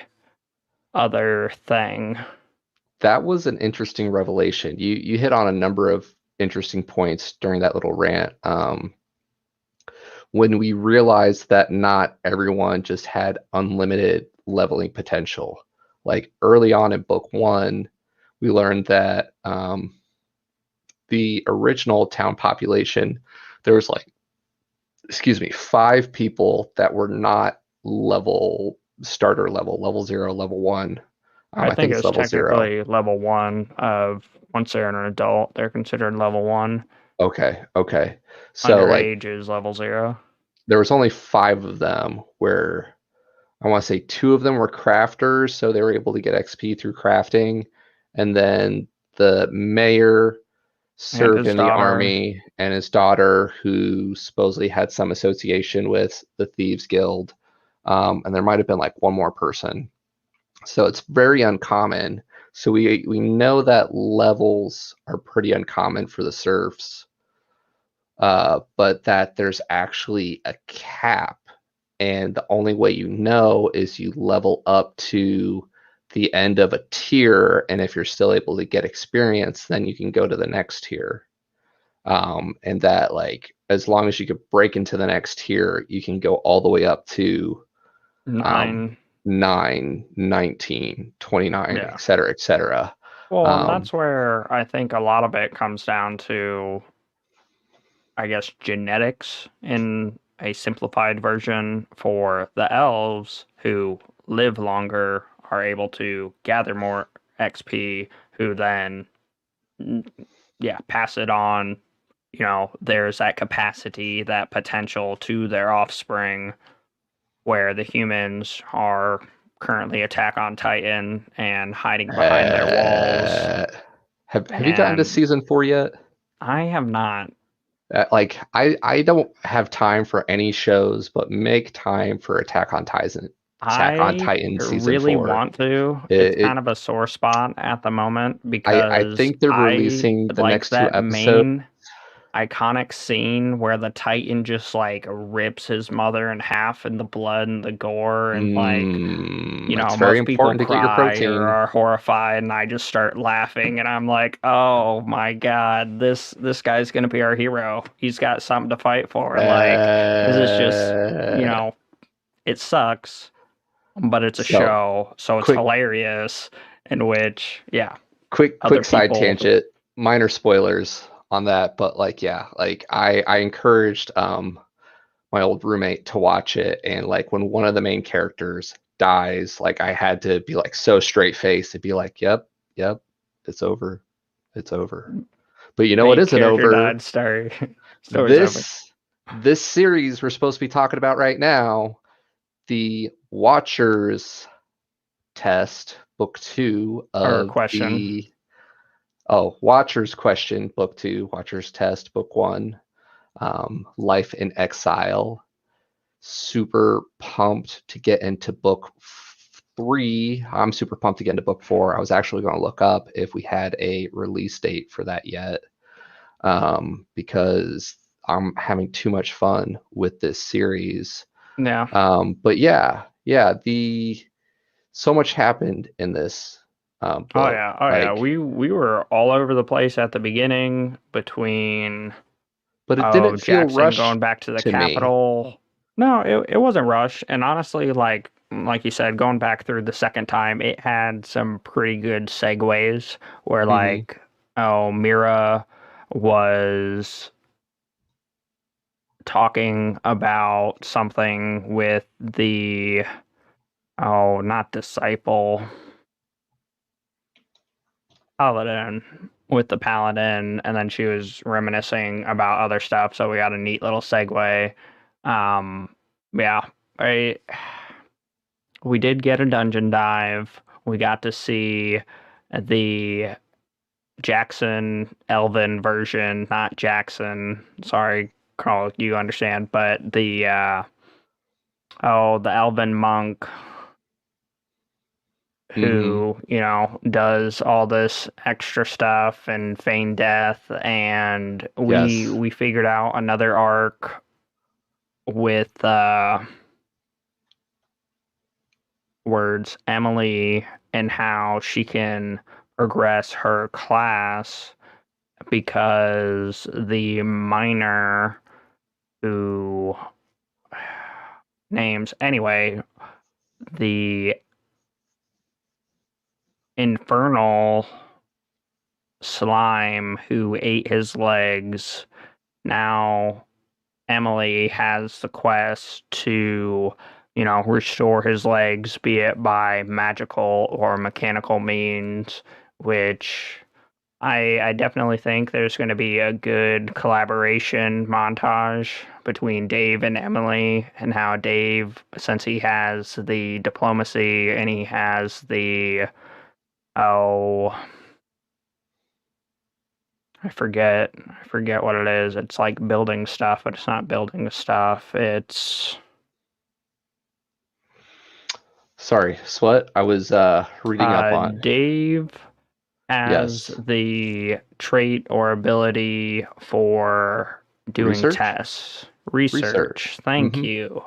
other thing. that was an interesting revelation. You hit on a number of interesting points during that little rant. When we realized that not everyone just had unlimited leveling potential. Like early on in book one, we learned that the original town population, there was like, excuse me, 5 people that were not level starter level 0, level 1. I I think think it's it's level 0. technically level one of once they're an adult, they're considered level one. Okay, okay. So like Underage is level zero. there was only 5 of them where I want to say 2 of them were crafters, so they were able to get XP through crafting, and then the mayor And served his in the daughter. army, and his daughter, who supposedly had some association with the Thieves Guild, and there might have been like one more person. So it's very uncommon. So we know that levels are pretty uncommon for the serfs, but that there's actually a cap, and the only way you know is you level up to the end of a tier, and if you're still able to get experience, then you can go to the next tier. And that like as long as you could break into the next tier, you can go all the way up to um, 9. 9, 19, 29, Yeah. et cetera, et cetera. Well, and Um, that's where I think a lot of it comes down to, I guess, genetics in a simplified version for the elves who live longer are able to gather more XP, who then, yeah, pass it on. There's that capacity, that potential to their offspring, where the humans are currently Attack on Titan and hiding behind their walls. uh, have you gotten to And season 4 yet? I have not. Like I don't have time for any shows, but make time for Attack on I Titan season really 4. want to. It's It kind of a sore spot at the moment I because think they're I releasing the like next 2 that episodes. main iconic scene where the Titan just like rips his mother in half and the blood and the gore and like It's very most people important to get your cry or protein. are horrified and I just start laughing and I'm like, "Oh my God, this guy's gonna be our hero. He's got something to fight for." Like this is just, you Uh, know, it sucks, but it's a so show, so it's quick hilarious in which, yeah, other quick side people. tangent, minor spoilers on that, but like yeah, like I encouraged my old roommate to watch it, and like when one of the main characters dies, like I had to be like so straight faced to be like, yep, yep, it's over. It's over. But you know what Main isn't character over? died, story's over. This series we're supposed to be talking about right now, the Watchers test, book 2 Or of question. the Watchers question, book 2, Watchers test, book 1, Life in Exile. Super pumped to get into book 3. I'm super pumped to get into book 4. I was actually going to look up if we had a release date for that yet, because I'm having too much fun with this series. Yeah. But yeah, the so much happened in this Oh book. yeah, oh yeah. Like, We were all over the place at the beginning between but it didn't feel Jackson going rushed back to the to me. capital. No, it wasn't rushed, and honestly, like you said, going back through the second time, it had some pretty good segues where Hmm. like, oh, Mira was talking about something with the, oh, not disciple, paladin, with the paladin, and then she was reminiscing about other stuff, so we got a neat little segue. Yeah, I we did get a dungeon dive. We got to see the Jackson Elven version, not Jackson. Sorry, Carl, you understand, but the Elven monk Hmm. who, does all this extra stuff and feign death, and we Yes. we figured out another arc with words Emily and how she can progress her class because the miner who names anyway the infernal slime who ate his legs. Now Emily has the quest to restore his legs, be it by magical or mechanical means, which I definitely think there's going to be a good collaboration montage between Dave and Emily, and how Dave, since he has the diplomacy and he has the, oh, I forget what it is. It's like building stuff, but it's not building stuff. It's Sorry, Sweat. I was reading up on. Dave as Yes. the trait or ability for doing Research? tests. Research. Research. Thank Mm-hmm. you.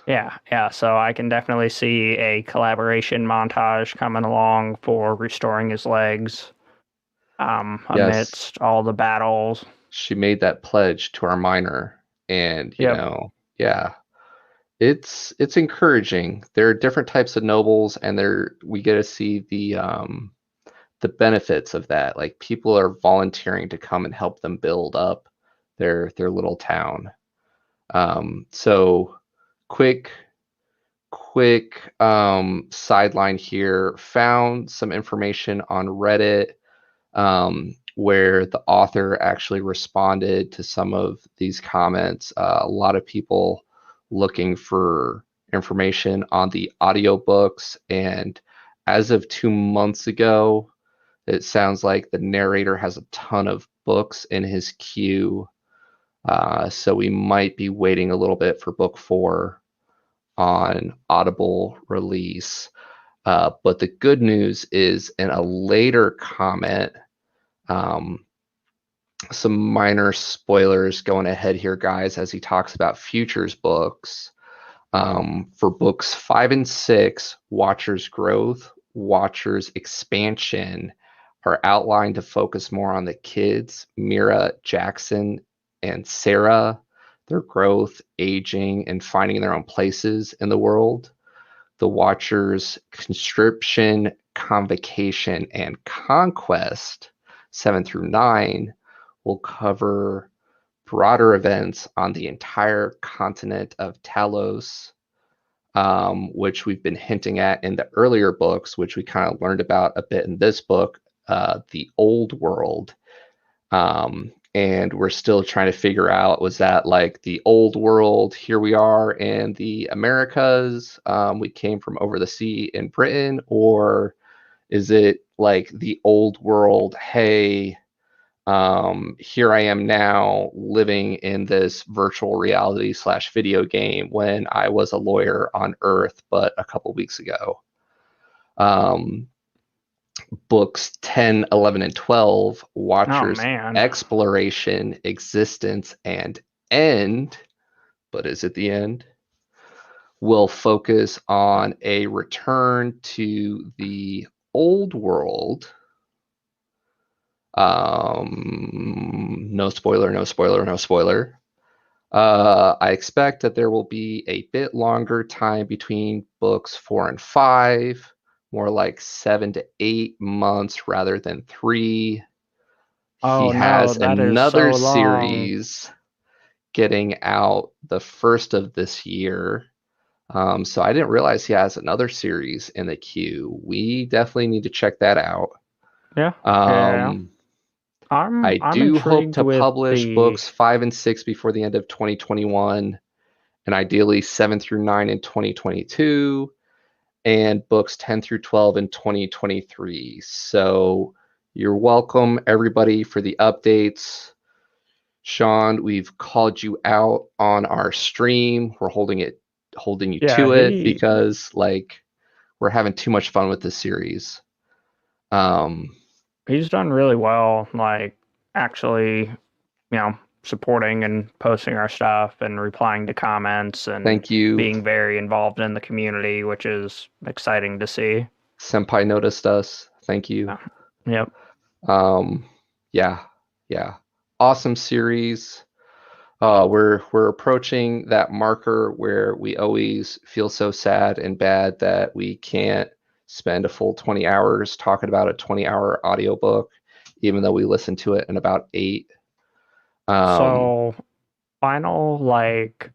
Yeah, yeah. So I can definitely see a collaboration montage coming along for restoring his legs, Yes. amidst all the battles. She made that pledge to our minor, and Yep. yeah, it's encouraging. There are different types of nobles, and we get to see the benefits of that. Like, people are volunteering to come and help them build up their little town. So quick sideline here. Found some information on Reddit, where the author actually responded to some of these comments. A lot of people looking for information on the audiobooks, and as of 2 months ago, it sounds like the narrator has a ton of books in his queue. So we might be waiting a little bit for book 4 on Audible release. But the good news is, in a later comment, um, some minor spoilers going ahead here, guys, as he talks about futures books. For books 5 and 6, Watcher's Growth, Watcher's Expansion are outlined to focus more on the kids, Mira, Jackson, and Sarah, their growth, aging, and finding their own places in the world. The Watcher's Conscription, Convocation, and Conquest, 7 through 9, will cover broader events on the entire continent of Talos, which we've been hinting at in the earlier books, which we kind of learned about a bit in this book, the Old World. And we're still trying to figure out, was that like the Old World, here we are in the Americas, we came from over the sea in Britain, or is it like the Old World, hey, here I am now living in this virtual reality / video game when I was a lawyer on Earth but a couple weeks ago. Books 10, 11, and 12, Oh Watcher's man. Exploration, Existence, and End, but is it the end? Will focus on a return to the old world. No spoiler, no spoiler, no spoiler. I expect that there will be a bit longer time between books 4 and 5, more like 7 to 8 months rather than 3. He Oh no, has that is another so long. series getting out the first of this year. So I didn't realize he has another series in the queue. We definitely need to check that out. Yeah, yeah. Um, I'm I I'm do hope intrigued to with publish the books 5 and 6 before the end of 2021, and ideally 7 through 9 in 2022, and books 10 through 12 in 2023. So you're welcome, everybody, for the updates. Sean, we've called you out on our stream. We're holding you yeah, to it he because like we're having too much fun with this series. Um, he's done really well, like actually, supporting and posting our stuff and replying to comments and Thank you. being very involved in the community, which is exciting to see. Senpai noticed us. Thank you. Yeah. Yep. Um, yeah, yeah. Awesome series. We're approaching that marker where we always feel so sad and bad that we can't spend a full 20 hours talking about a 20-hour audiobook, even though we listen to it in about 8. Um, So final like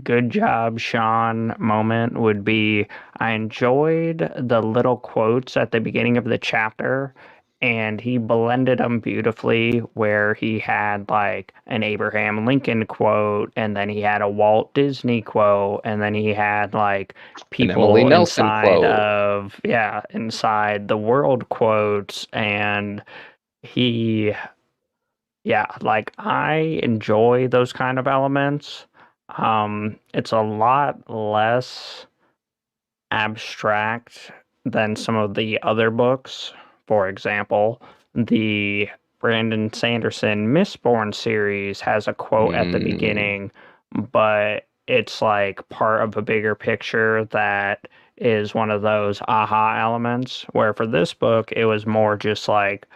good job, Sean moment would be I enjoyed the little quotes at the beginning of the chapter, and he blended them beautifully where he had like an Abraham Lincoln quote, and then he had a Walt Disney quote, and then he had like An Emily people Nelson inside quote. of, yeah, inside the world quotes, and he yeah, like I enjoy those kind of elements. It's a lot less abstract than some of the other books. For example, the Brandon Sanderson Mistborn series has a quote at the Mm, beginning, but it's like part of a bigger picture that is one of those aha elements. Where for this book, it was more just like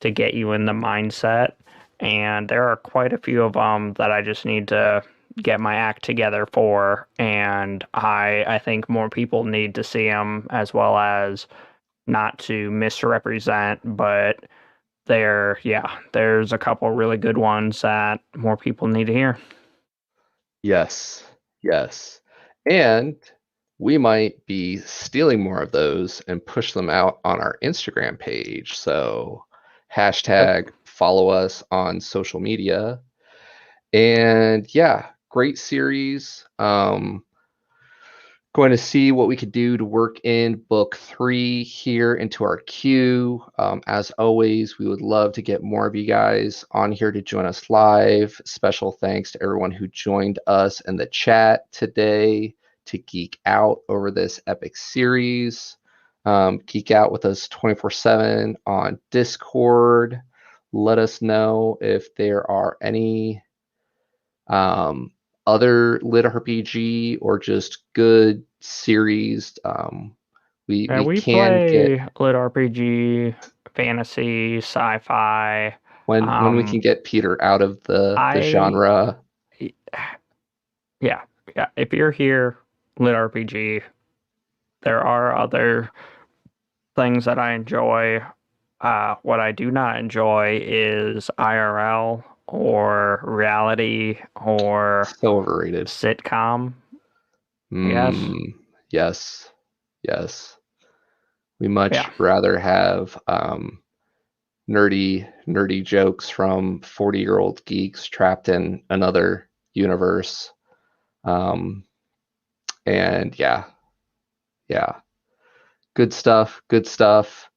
to get you in the mindset. And there are quite a few of them that I just need to get my act together for. And I think more people need to see them as well as not to misrepresent, but there's a couple really good ones that more people need to hear. yes, yes. And we might be stealing more of those and push them out on our Instagram page. So Yep. hashtag follow us on social media. And yeah, great series. Going to see what we could do to work in book 3 here into our queue. As always, we would love to get more of you guys on here to join us live. Special thanks to everyone who joined us in the chat today to geek out over this epic series. Geek out with us 24/7 on Discord. Let us know if there are any um, other lit RPG or just good series. Yeah, We we can get play lit RPG, fantasy, sci-fi. when we can Um, get Peter out of the I genre. Yeah, yeah. If you're here, lit RPG, there are other things that I enjoy. What I do not enjoy is IRL or reality or So overrated. sitcom, I guess. Mm, yes, yes. We Yeah. much rather have nerdy jokes from 40-year-old geeks trapped in another universe. Um, and yeah, yeah. Good stuff. Good stuff.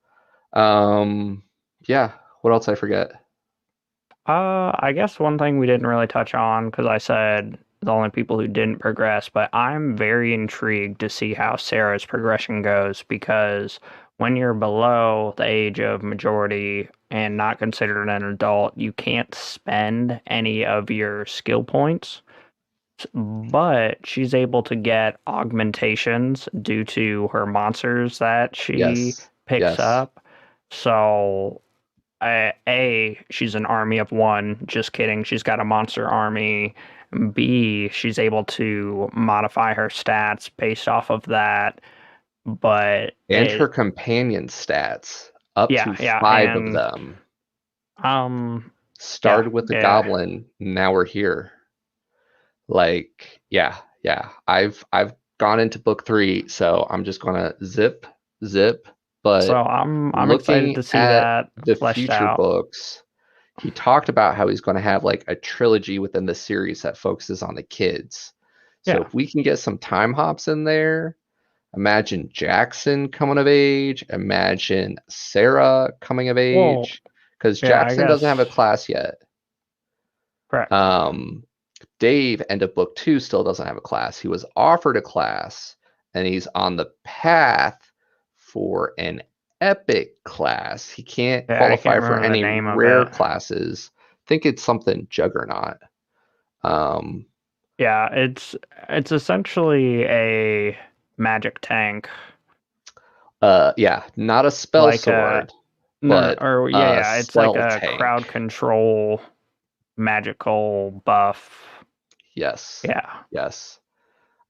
Um, yeah. What else I forget? I guess one thing we didn't really touch on because I said the only people who didn't progress, but I'm very intrigued to see how Sarah's progression goes because when you're below the age of majority and not considered an adult, you can't spend any of your skill points, but she's able to get augmentations due to her monsters that she Yes. picks Yes. up. So she's an army of one. Just kidding. She's got a monster army. B, she's able to modify her stats based off of that. But And her companion stats, up yeah, to yeah, 5 of and them. um, yeah, Started with the yeah. goblin, now we're here. Like, yeah, yeah. I've gone into book 3, so I'm just gonna zip. So But I'm excited looking to see at that the fleshed future out. books, he talked about how he's going to have like a trilogy within the series that focuses on the kids. So Yeah. if we can get some time hops in there, imagine Jackson coming of age, imagine Sarah coming of Well, age, because yeah, I Jackson doesn't have a guess class yet. correct. Um, Dave, end of book 2, still doesn't have a class. He was offered a class, and he's on the path for an epic class. He can't Yeah, I can't qualify for remember the any name of rare it. classes. I think it's something Juggernaut. Um, Yeah, it's essentially a magic tank, yeah, not a spell like a sword, no, no, but or yeah, a yeah, it's like spell a tank. crowd control magical buff. Yes, Yeah. yes.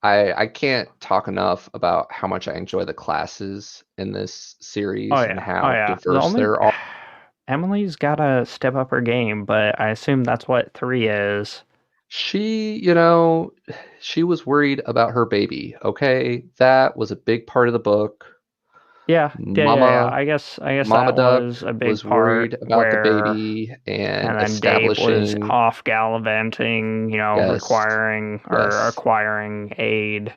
I can't talk enough about how much I enjoy the classes in this Oh series and yeah. Oh how yeah. The diverse only they're all. Emily's gotta step up her game, but I assume that's what 3 is. She, she was worried about her baby. Okay, that was a big part of the book. Yeah. Mama, I guess Mama that Duck was a big was part worried about the where, baby and and then Dave was establishing. off gallivanting, Yes, requiring or yes. acquiring aid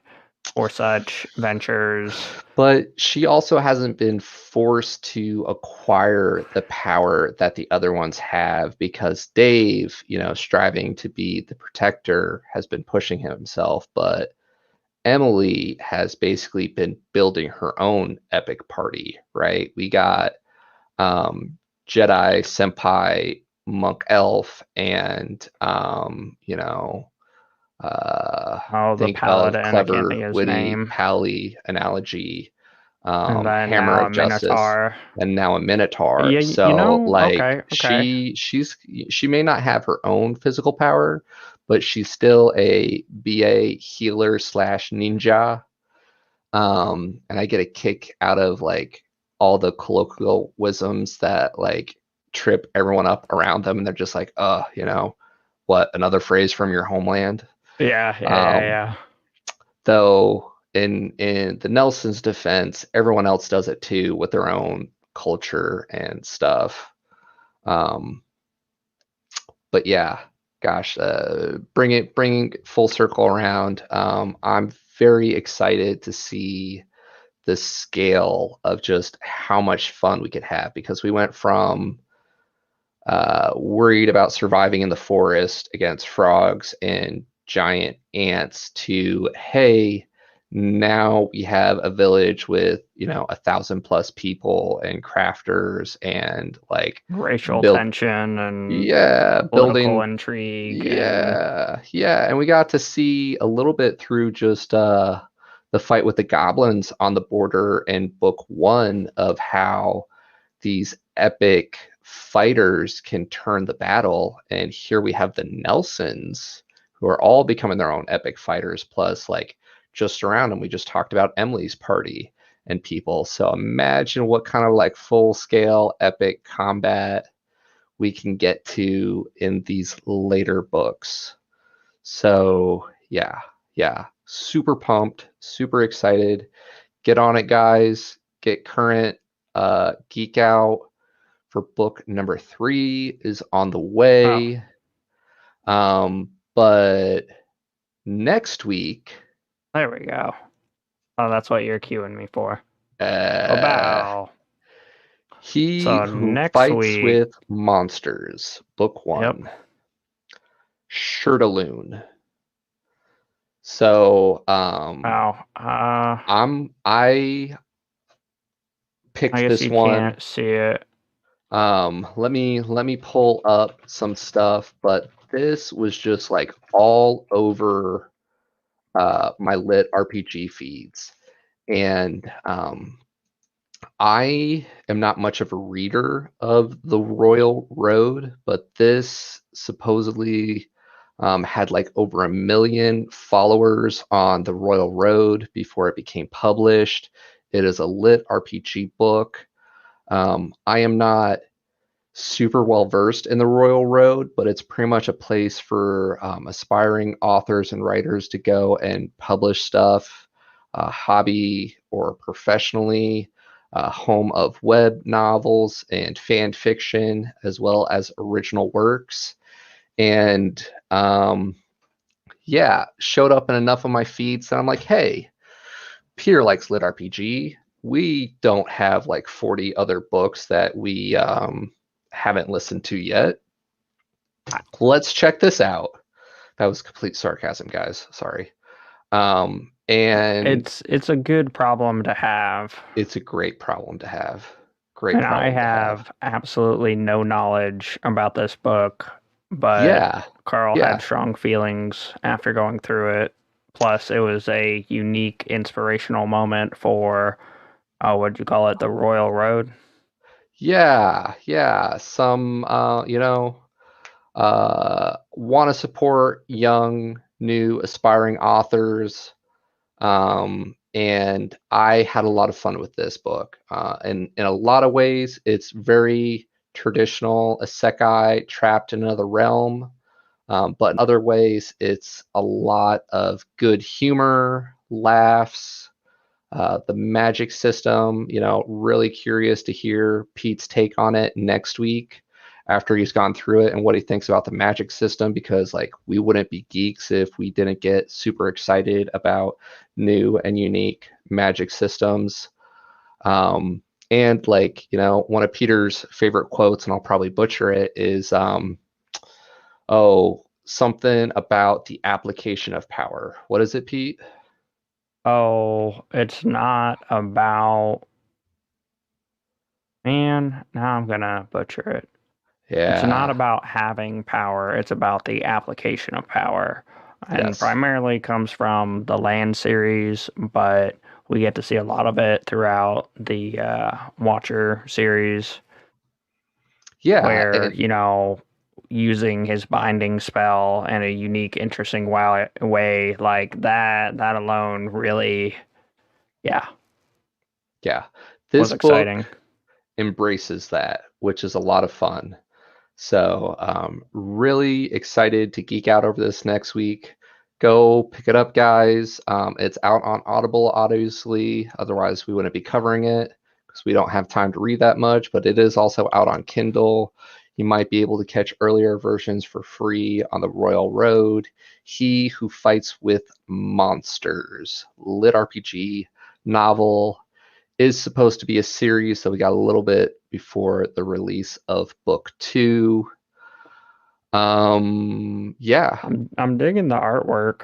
for such ventures. But she also hasn't been forced to acquire the power that the other ones have because Dave, striving to be the protector, has been pushing himself. But Emily has basically been building her own epic party, right? We got um, Jedi, Senpai, Monk Elf, and, Oh, the think of paladin, I can't clever, think of his witty, name. pally analogy, And then Hammer now a of Justice, Minotaur. and now a Minotaur. Yeah, So like okay. she may not have her own physical power, but she's still a BA healer slash ninja. And I get a kick out of like all the colloquialisms that like trip everyone up around them, and they're just like, what, another phrase from your homeland? Um, Yeah. though in the Nelsons' defense, everyone else does it too with their own culture and stuff. Um, but yeah, gosh, bringing full circle around. I'm very excited to see the scale of just how much fun we could have because we went from worried about surviving in the forest against frogs and giant ants to, hey, now we have a village with 1,000+ people and crafters and like Racial build tension and yeah political building intrigue and yeah, and we got to see a little bit through just the fight with the goblins on the border in book one of how these epic fighters can turn the battle. And here we have the Nelsons who are all becoming their own epic fighters, plus like just around them we just talked about Emily's party and people. So imagine what kind of like full scale epic combat we can get to in these later books. So yeah, super pumped, super excited. Get on it, guys. Get current. Geek Out for book number 3 is on the oh, way. But next week, there we go. Oh, that's what you're cueing me for. A uh, bow. He So Who next Fights week, with Monsters, book yep. 1, Shirtaloon. So, Oh, I I picked guess this you one. can't see it. Let me pull up some stuff, but this was just like all over my lit RPG feeds, and I am not much of a reader of the Royal Road, but this supposedly had like over 1 million followers on the Royal Road before it became published. It is a lit RPG book. I am not super well versed in the Royal Road, but it's pretty much a place for aspiring authors and writers to go and publish stuff, hobby or professionally, home of web novels and fan fiction, as well as original works. And yeah, showed up in enough of my feeds that I'm like, hey, Peter likes lit RPG. We don't have like 40 other books that we haven't listened to yet. Let's check this out. That was complete sarcasm, guys. Sorry. And It's a good problem to have. it's a great problem to have. Great And I problem to have. have absolutely no knowledge about this book, but Yeah. Carl had Yeah. strong feelings after going through it. Plus, it was a unique, inspirational moment for, what'd you call it, the Royal Road? Yeah. Yeah. Some, want to support young, new, aspiring authors. And I had a lot of fun with this book. And in a lot of ways, it's very traditional, isekai trapped in another realm. But in other ways, it's a lot of good humor, laughs, the magic system. Really curious to hear Pete's take on it next week after he's gone through it and what he thinks about the magic system, because like we wouldn't be geeks if we didn't get super excited about new and unique magic systems. And like, one of Peter's favorite quotes, and I'll probably butcher it, is something about the application of power. What is it, Pete? Oh, it's not about, man, now I'm gonna butcher it. It's not Yeah. about having power, it's about the application of power. And Yes. primarily comes from the Land series, but we get to see a lot of it throughout the Watcher series, Yeah, where, and using his binding spell in a unique, interesting way like that alone really, yeah, yeah, was this book exciting. embraces that, which is a lot of fun. So, really excited to geek out over this next week. Go pick it up, guys. It's out on Audible, obviously. Otherwise, we wouldn't be covering it because we don't have time to read that much. But it is also out on Kindle. You might be able to catch earlier versions for free on the Royal Road. He Who Fights with Monsters, lit RPG novel, is supposed to be a series, so we got a little bit before the release of book 2. Yeah, I'm digging the artwork.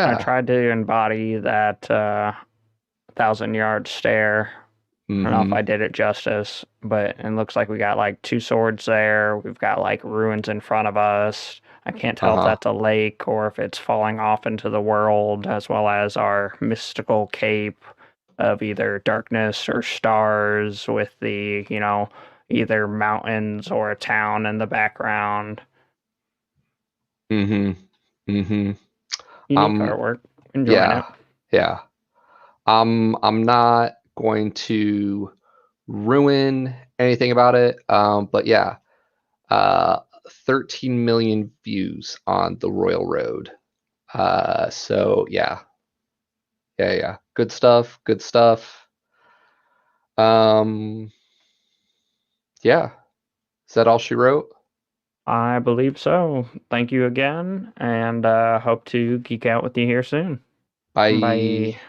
I yeah. tried to embody that 1,000 yard stare. I don't know if Mm-hmm. I did it justice, but it looks like we got like two swords there. We've got like ruins in front of us. I can't tell if Uh-huh. that's a lake or if it's falling off into the world, as well as our mystical cape of either darkness or stars with the, either mountains or a town in the background. Mm-hmm. Mm-hmm. Unique Um, artwork. Enjoying yeah, it. yeah. I'm not going to ruin anything about it. But yeah, uh 13 million views on the Royal Road. So yeah, yeah, yeah. Good stuff, good stuff. Um, yeah. Is that all she wrote? I believe so. Thank you again, and hope to geek out with you here soon. Bye. Bye.